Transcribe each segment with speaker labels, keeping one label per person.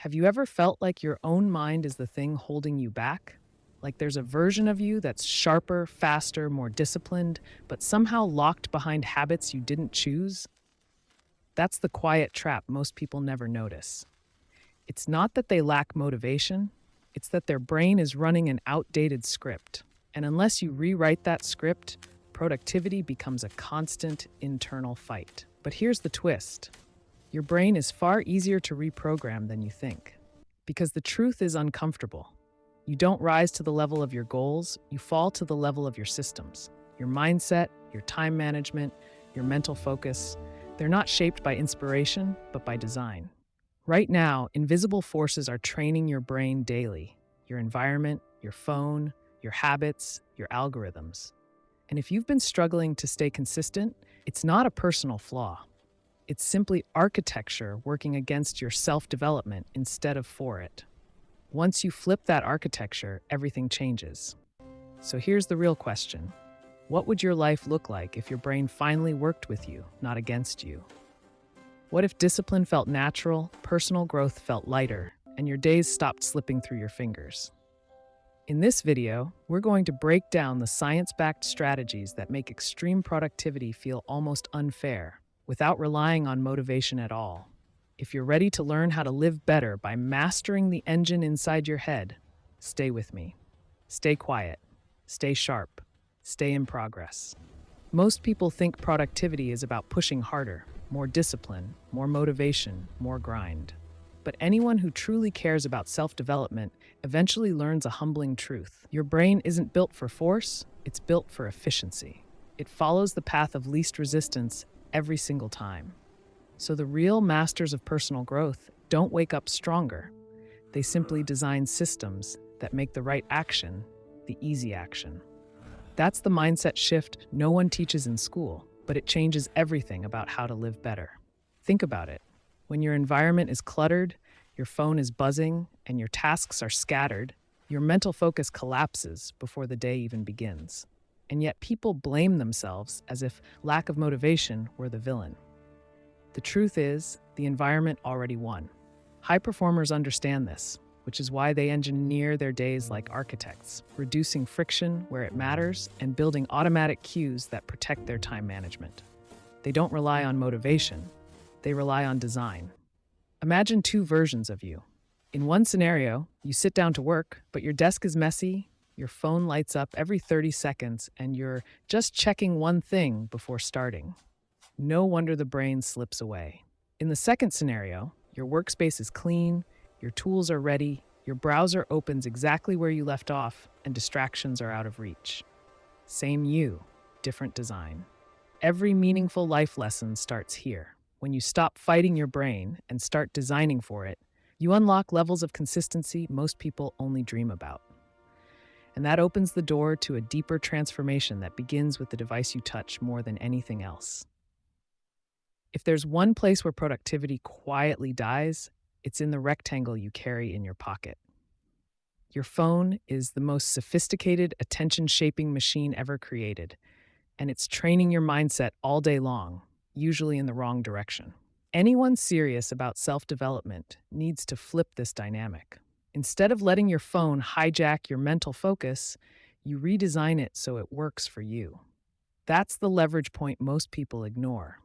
Speaker 1: Have you ever felt like your own mind is the thing holding you back? Like there's a version of you that's sharper, faster, more disciplined, but somehow locked behind habits you didn't choose? That's the quiet trap most people never notice. It's not that they lack motivation, it's that their brain is running an outdated script. And unless you rewrite that script, productivity becomes a constant internal fight. But here's the twist: your brain is far easier to reprogram than you think. Because the truth is uncomfortable. You don't rise to the level of your goals, you fall to the level of your systems. Your mindset, your time management, your mental focus, they're not shaped by inspiration, but by design. Right now, invisible forces are training your brain daily: your environment, your phone, your habits, your algorithms. And if you've been struggling to stay consistent, it's not a personal flaw. It's simply architecture working against your self-development instead of for it. Once you flip that architecture, everything changes. So here's the real question: what would your life look like if your brain finally worked with you, not against you? What if discipline felt natural, personal growth felt lighter, and your days stopped slipping through your fingers? In this video, we're going to break down the science-backed strategies that make extreme productivity feel almost unfair, without relying on motivation at all. If you're ready to learn how to live better by mastering the engine inside your head, stay with me. Stay quiet, stay sharp, stay in progress. Most people think productivity is about pushing harder, more discipline, more motivation, more grind. But anyone who truly cares about self-development eventually learns a humbling truth. Your brain isn't built for force, it's built for efficiency. It follows the path of least resistance every single time. So the real masters of personal growth don't wake up stronger. They simply design systems that make the right action the easy action. That's the mindset shift no one teaches in school, but it changes everything about how to live better. Think about it. When your environment is cluttered, your phone is buzzing, and your tasks are scattered, your mental focus collapses before the day even begins. And yet people blame themselves as if lack of motivation were the villain. The truth is, the environment already won. High performers understand this, which is why they engineer their days like architects, reducing friction where it matters and building automatic cues that protect their time management. They don't rely on motivation, they rely on design. Imagine two versions of you. In one scenario, you sit down to work, but your desk is messy, your phone lights up every 30 seconds, and you're just checking one thing before starting. No wonder the brain slips away. In the second scenario, your workspace is clean, your tools are ready, your browser opens exactly where you left off, and distractions are out of reach. Same you, different design. Every meaningful life lesson starts here. When you stop fighting your brain and start designing for it, you unlock levels of consistency most people only dream about. And that opens the door to a deeper transformation that begins with the device you touch more than anything else. If there's one place where productivity quietly dies, it's in the rectangle you carry in your pocket. Your phone is the most sophisticated attention-shaping machine ever created, and it's training your mindset all day long, usually in the wrong direction. Anyone serious about self-development needs to flip this dynamic. Instead of letting your phone hijack your mental focus, you redesign it so it works for you. That's the leverage point most people ignore,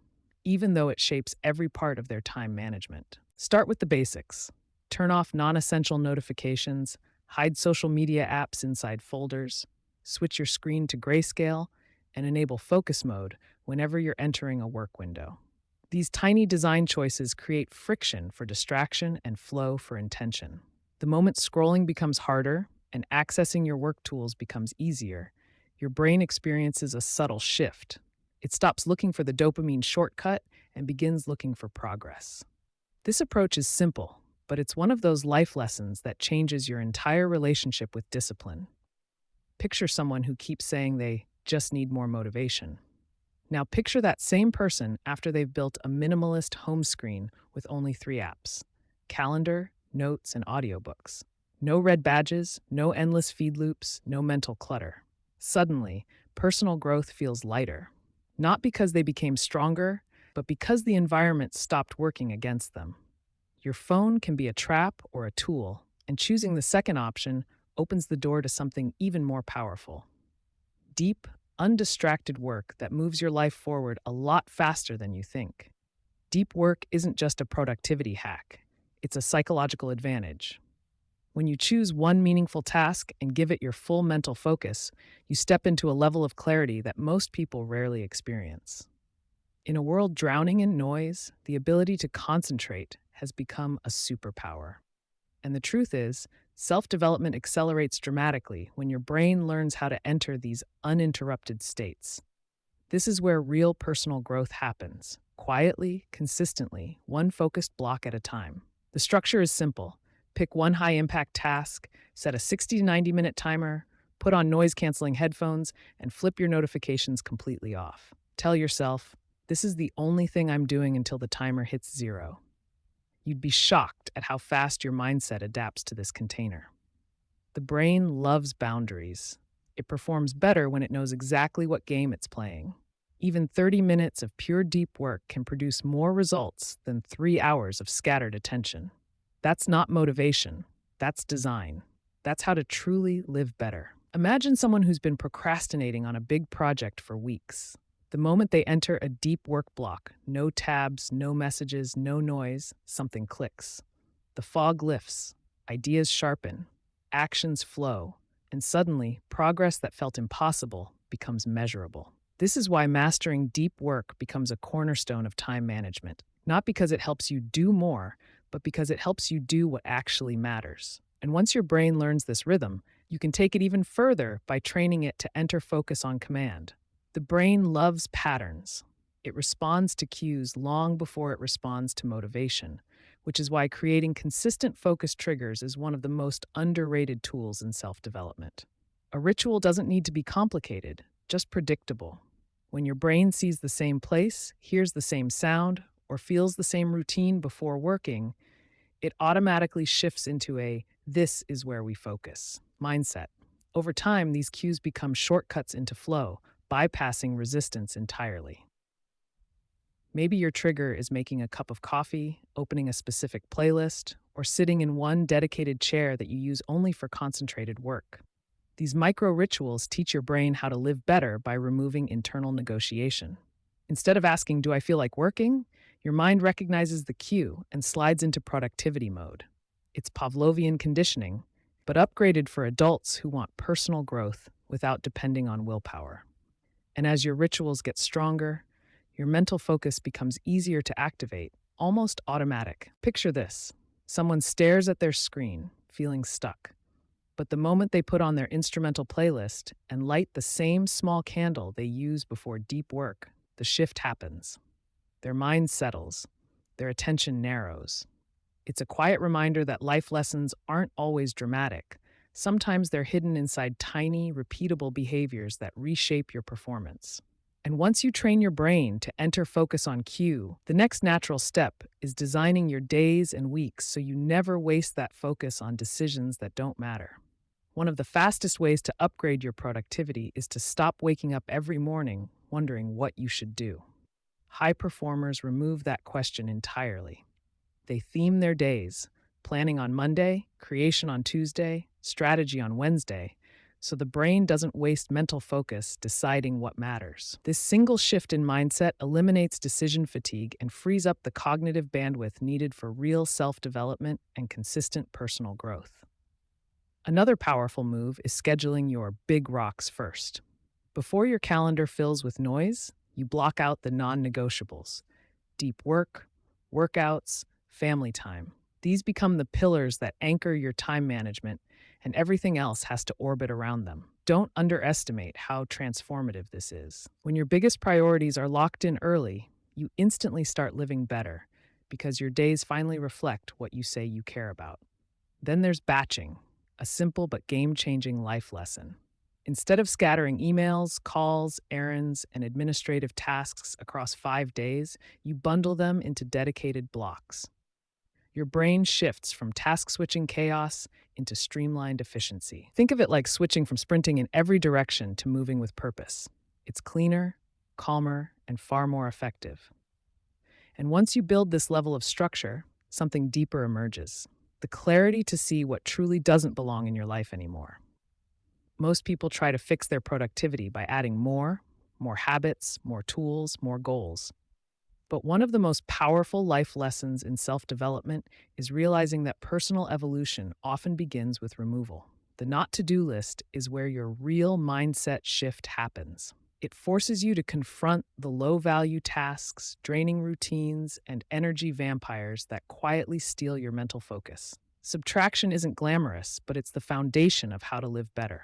Speaker 1: even though it shapes every part of their time management. Start with the basics. Turn off non-essential notifications, hide social media apps inside folders, switch your screen to grayscale, and enable focus mode whenever you're entering a work window. These tiny design choices create friction for distraction and flow for intention. The moment scrolling becomes harder and accessing your work tools becomes easier, your brain experiences a subtle shift. It stops looking for the dopamine shortcut and begins looking for progress. This approach is simple, but it's one of those life lessons that changes your entire relationship with discipline. Picture someone who keeps saying they just need more motivation. Now picture that same person after they've built a minimalist home screen with only 3 apps: calendar, notes, and audiobooks. No red badges, no endless feed loops, no mental clutter. Suddenly, personal growth feels lighter. Not because they became stronger, but because the environment stopped working against them. Your phone can be a trap or a tool, and choosing the second option opens the door to something even more powerful: deep, undistracted work that moves your life forward a lot faster than you think. Deep work isn't just a productivity hack, it's a psychological advantage. When you choose one meaningful task and give it your full mental focus, you step into a level of clarity that most people rarely experience. In a world drowning in noise, the ability to concentrate has become a superpower. And the truth is, self development accelerates dramatically when your brain learns how to enter these uninterrupted states. This is where real personal growth happens, quietly, consistently, one focused block at a time. The structure is simple: pick one high impact task, set a 60 to 90-minute timer, put on noise canceling headphones, and flip your notifications completely off. Tell yourself, this is the only thing I'm doing until the timer hits zero. You'd be shocked at how fast your mindset adapts to this container. The brain loves boundaries. It performs better when it knows exactly what game it's playing. Even 30 minutes of pure deep work can produce more results than 3 hours of scattered attention. That's not motivation, that's design. That's how to truly live better. Imagine someone who's been procrastinating on a big project for weeks. The moment they enter a deep work block, no tabs, no messages, no noise, something clicks. The fog lifts, ideas sharpen, actions flow, and suddenly, progress that felt impossible becomes measurable. This is why mastering deep work becomes a cornerstone of time management, not because it helps you do more, but because it helps you do what actually matters. And once your brain learns this rhythm, you can take it even further by training it to enter focus on command. The brain loves patterns. It responds to cues long before it responds to motivation, which is why creating consistent focus triggers is one of the most underrated tools in self-development. A ritual doesn't need to be complicated, just predictable. When your brain sees the same place, hears the same sound, or feels the same routine before working, it automatically shifts into a "this is where we focus" mindset. Over time, these cues become shortcuts into flow, bypassing resistance entirely. Maybe your trigger is making a cup of coffee, opening a specific playlist, or sitting in one dedicated chair that you use only for concentrated work. These micro rituals teach your brain how to live better by removing internal negotiation. Instead of asking, "Do I feel like working?" your mind recognizes the cue and slides into productivity mode. It's Pavlovian conditioning, but upgraded for adults who want personal growth without depending on willpower. And as your rituals get stronger, your mental focus becomes easier to activate, almost automatic. Picture this: someone stares at their screen, feeling stuck. But the moment they put on their instrumental playlist and light the same small candle they use before deep work, the shift happens. Their mind settles, their attention narrows. It's a quiet reminder that life lessons aren't always dramatic. Sometimes they're hidden inside tiny, repeatable behaviors that reshape your performance. And once you train your brain to enter focus on cue, the next natural step is designing your days and weeks so you never waste that focus on decisions that don't matter. One of the fastest ways to upgrade your productivity is to stop waking up every morning wondering what you should do. High performers remove that question entirely. They theme their days: planning on Monday, creation on Tuesday, strategy on Wednesday, so the brain doesn't waste mental focus deciding what matters. This single shift in mindset eliminates decision fatigue and frees up the cognitive bandwidth needed for real self-development and consistent personal growth. Another powerful move is scheduling your big rocks first. Before your calendar fills with noise, you block out the non-negotiables: deep work, workouts, family time. These become the pillars that anchor your time management, and everything else has to orbit around them. Don't underestimate how transformative this is. When your biggest priorities are locked in early, you instantly start living better because your days finally reflect what you say you care about. Then there's batching, a simple but game-changing life lesson. Instead of scattering emails, calls, errands, and administrative tasks across 5 days, you bundle them into dedicated blocks. Your brain shifts from task-switching chaos into streamlined efficiency. Think of it like switching from sprinting in every direction to moving with purpose. It's cleaner, calmer, and far more effective. And once you build this level of structure, something deeper emerges: the clarity to see what truly doesn't belong in your life anymore. Most people try to fix their productivity by adding more habits, more tools, more goals. But one of the most powerful life lessons in self development is realizing that personal evolution often begins with removal. The not to do list is where your real mindset shift happens. It forces you to confront the low value tasks, draining routines, and energy vampires that quietly steal your mental focus. Subtraction isn't glamorous, but it's the foundation of how to live better.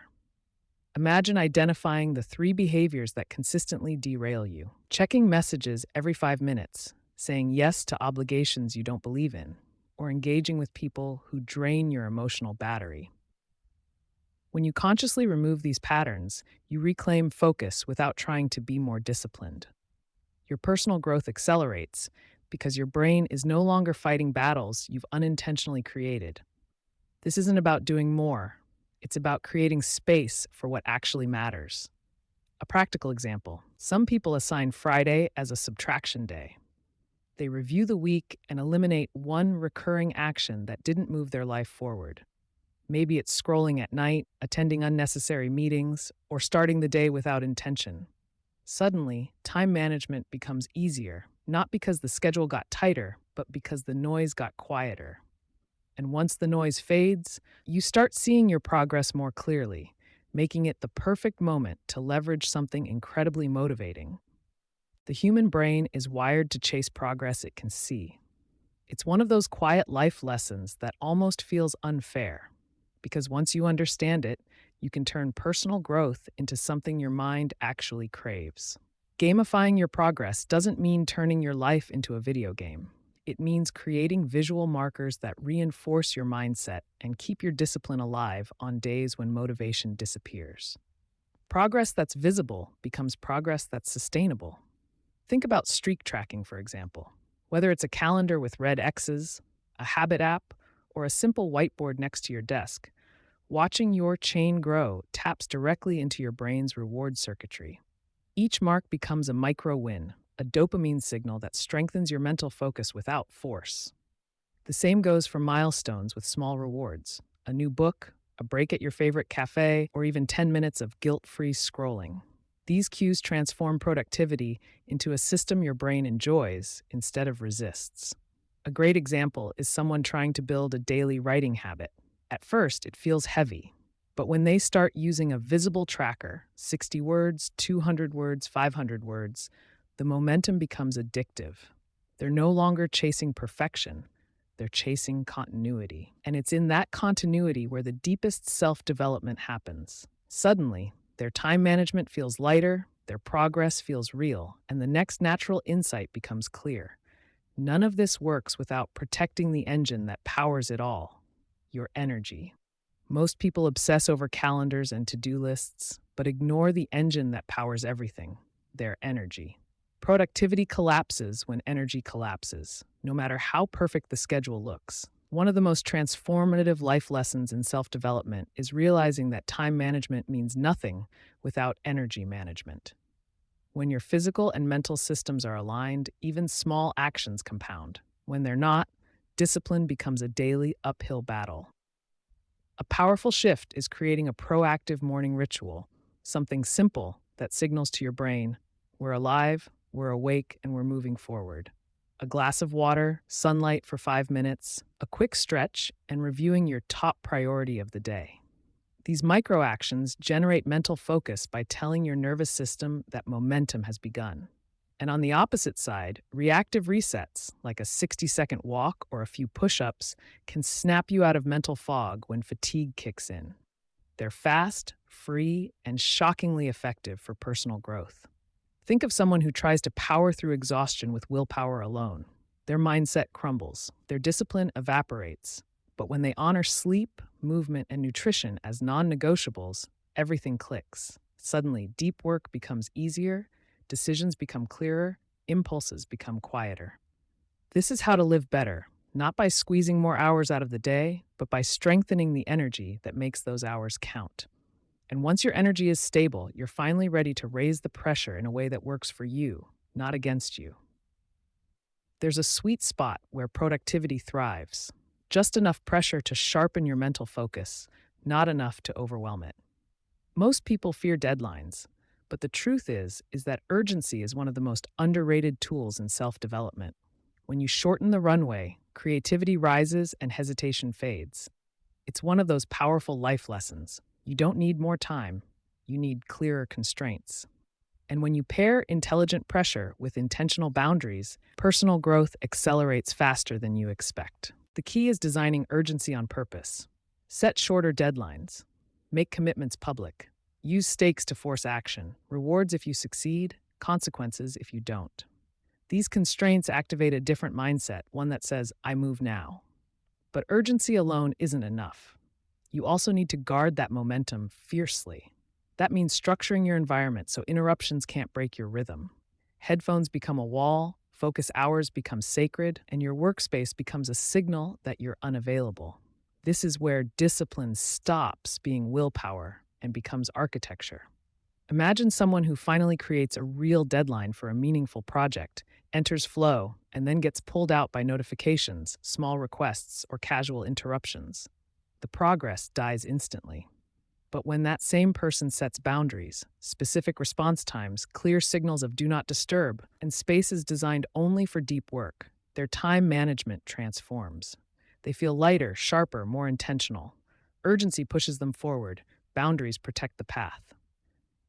Speaker 1: Imagine identifying the three behaviors that consistently derail you: checking messages every 5 minutes, saying yes to obligations you don't believe in, or engaging with people who drain your emotional battery. When you consciously remove these patterns, you reclaim focus without trying to be more disciplined. Your personal growth accelerates because your brain is no longer fighting battles you've unintentionally created. This isn't about doing more, it's about creating space for what actually matters. A practical example: some people assign Friday as a subtraction day. They review the week and eliminate one recurring action that didn't move their life forward. Maybe it's scrolling at night, attending unnecessary meetings, or starting the day without intention. Suddenly, time management becomes easier, not because the schedule got tighter, but because the noise got quieter. And once the noise fades, you start seeing your progress more clearly, making it the perfect moment to leverage something incredibly motivating. The human brain is wired to chase progress it can see. It's one of those quiet life lessons that almost feels unfair, because once you understand it, you can turn personal growth into something your mind actually craves. Gamifying your progress doesn't mean turning your life into a video game. It means creating visual markers that reinforce your mindset and keep your discipline alive on days when motivation disappears. Progress that's visible becomes progress that's sustainable. Think about streak tracking, for example. Whether it's a calendar with red X's, a habit app, or a simple whiteboard next to your desk, watching your chain grow taps directly into your brain's reward circuitry. Each mark becomes a micro win, a dopamine signal that strengthens your mental focus without force. The same goes for milestones with small rewards: a new book, a break at your favorite cafe, or even 10 minutes of guilt-free scrolling. These cues transform productivity into a system your brain enjoys instead of resists. A great example is someone trying to build a daily writing habit. At first, it feels heavy, but when they start using a visible tracker, 60 words, 200 words, 500 words, the momentum becomes addictive. They're no longer chasing perfection, they're chasing continuity. And it's in that continuity where the deepest self development happens. Suddenly, their time management feels lighter, their progress feels real, and the next natural insight becomes clear. None of this works without protecting the engine that powers it all: your energy. Most people obsess over calendars and to do lists, but ignore the engine that powers everything: their energy. Productivity collapses when energy collapses, no matter how perfect the schedule looks. One of the most transformative life lessons in self development is realizing that time management means nothing without energy management. When your physical and mental systems are aligned, even small actions compound. When they're not, discipline becomes a daily uphill battle. A powerful shift is creating a proactive morning ritual, something simple that signals to your brain: we're alive, we're awake, and we're moving forward. A glass of water, sunlight for 5 minutes, a quick stretch, and reviewing your top priority of the day. These micro actions generate mental focus by telling your nervous system that momentum has begun. And on the opposite side, reactive resets, like a 60-second walk or a few push ups, can snap you out of mental fog when fatigue kicks in. They're fast, free, and shockingly effective for personal growth. Think of someone who tries to power through exhaustion with willpower alone. Their mindset crumbles, their discipline evaporates. But when they honor sleep, movement, and nutrition as non negotiables, everything clicks. Suddenly, deep work becomes easier, decisions become clearer, impulses become quieter. This is how to live better, not by squeezing more hours out of the day, but by strengthening the energy that makes those hours count. And once your energy is stable, you're finally ready to raise the pressure in a way that works for you, not against you. There's a sweet spot where productivity thrives. Just enough pressure to sharpen your mental focus, not enough to overwhelm it. Most people fear deadlines, but the truth is that urgency is one of the most underrated tools in self-development. When you shorten the runway, creativity rises and hesitation fades. It's one of those powerful life lessons. You don't need more time, you need clearer constraints. And when you pair intelligent pressure with intentional boundaries, personal growth accelerates faster than you expect. The key is designing urgency on purpose. Set shorter deadlines. Make commitments public. Use stakes to force action. Rewards if you succeed, consequences if you don't. These constraints activate a different mindset, one that says, I move now. But urgency alone isn't enough. You also need to guard that momentum fiercely. That means structuring your environment so interruptions can't break your rhythm. Headphones become a wall, focus hours become sacred, and your workspace becomes a signal that you're unavailable. This is where discipline stops being willpower and becomes architecture. Imagine someone who finally creates a real deadline for a meaningful project, enters flow, and then gets pulled out by notifications, small requests, or casual interruptions. The progress dies instantly. But when that same person sets boundaries, specific response times, clear signals of do not disturb, and spaces designed only for deep work, their time management transforms. They feel lighter, sharper, more intentional. Urgency pushes them forward, boundaries protect the path.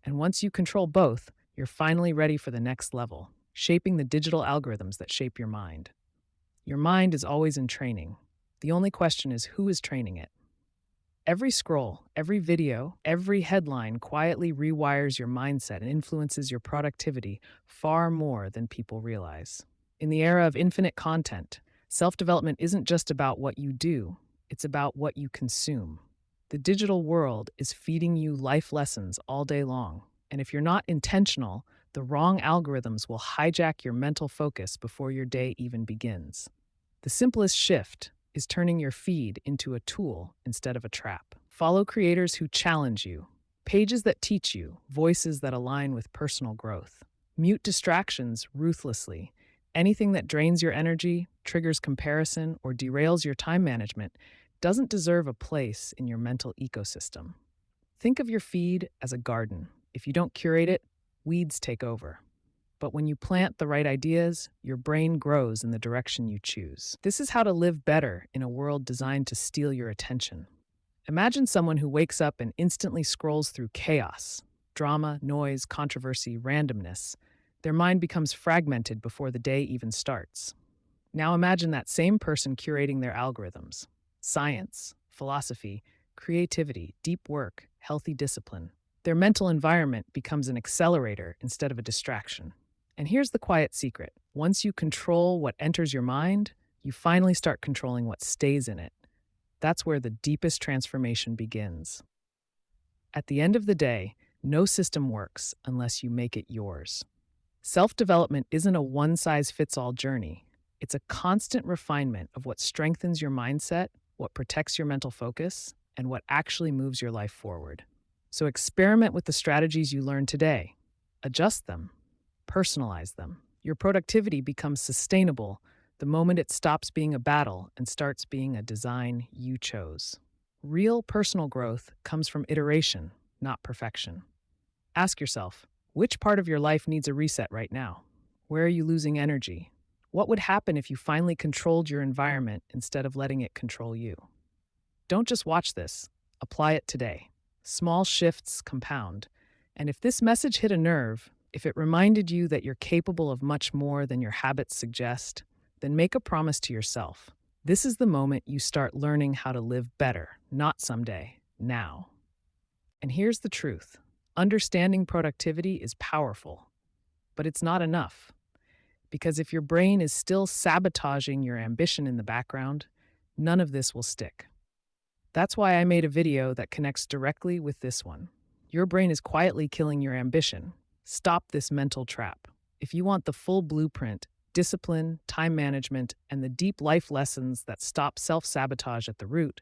Speaker 1: And once you control both, you're finally ready for the next level, shaping the digital algorithms that shape your mind. Your mind is always in training. The only question is who is training it? Every scroll, every video, every headline quietly rewires your mindset and influences your productivity far more than people realize. In the era of infinite content, self-development isn't just about what you do, it's about what you consume. The digital world is feeding you life lessons all day long, and if you're not intentional, the wrong algorithms will hijack your mental focus before your day even begins. The simplest shift is turning your feed into a tool instead of a trap. Follow creators who challenge you, pages that teach you, voices that align with personal growth. Mute distractions ruthlessly. Anything that drains your energy, triggers comparison, or derails your time management doesn't deserve a place in your mental ecosystem. Think of your feed as a garden. If you don't curate it, weeds take over. But when you plant the right ideas, your brain grows in the direction you choose. This is how to live better in a world designed to steal your attention. Imagine someone who wakes up and instantly scrolls through chaos, drama, noise, controversy, randomness. Their mind becomes fragmented before the day even starts. Now imagine that same person curating their algorithms. Science, philosophy, creativity, deep work, healthy discipline. Their mental environment becomes an accelerator instead of a distraction. And here's the quiet secret. Once you control what enters your mind, you finally start controlling what stays in it. That's where the deepest transformation begins. At the end of the day, no system works unless you make it yours. Self-development isn't a one-size-fits-all journey. It's a constant refinement of what strengthens your mindset, what protects your mental focus, and what actually moves your life forward. So experiment with the strategies you learned today. Adjust them. Personalize them. Your productivity becomes sustainable the moment it stops being a battle and starts being a design you chose. Real personal growth comes from iteration, not perfection. Ask yourself, which part of your life needs a reset right now? Where are you losing energy? What would happen if you finally controlled your environment instead of letting it control you? Don't just watch this, apply it today. Small shifts compound. And if this message hit a nerve, if it reminded you that you're capable of much more than your habits suggest, then make a promise to yourself. This is the moment you start learning how to live better, not someday, now. And here's the truth. Understanding productivity is powerful, but it's not enough. Because if your brain is still sabotaging your ambition in the background, none of this will stick. That's why I made a video that connects directly with this one. Your brain is quietly killing your ambition. Stop this mental trap. If you want the full blueprint, discipline, time management, and the deep life lessons that stop self-sabotage at the root,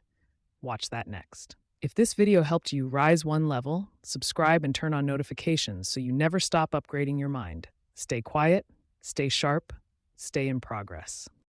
Speaker 1: watch that next. If this video helped you rise one level, subscribe and turn on notifications so you never stop upgrading your mind. Stay quiet, stay sharp, Stay in progress.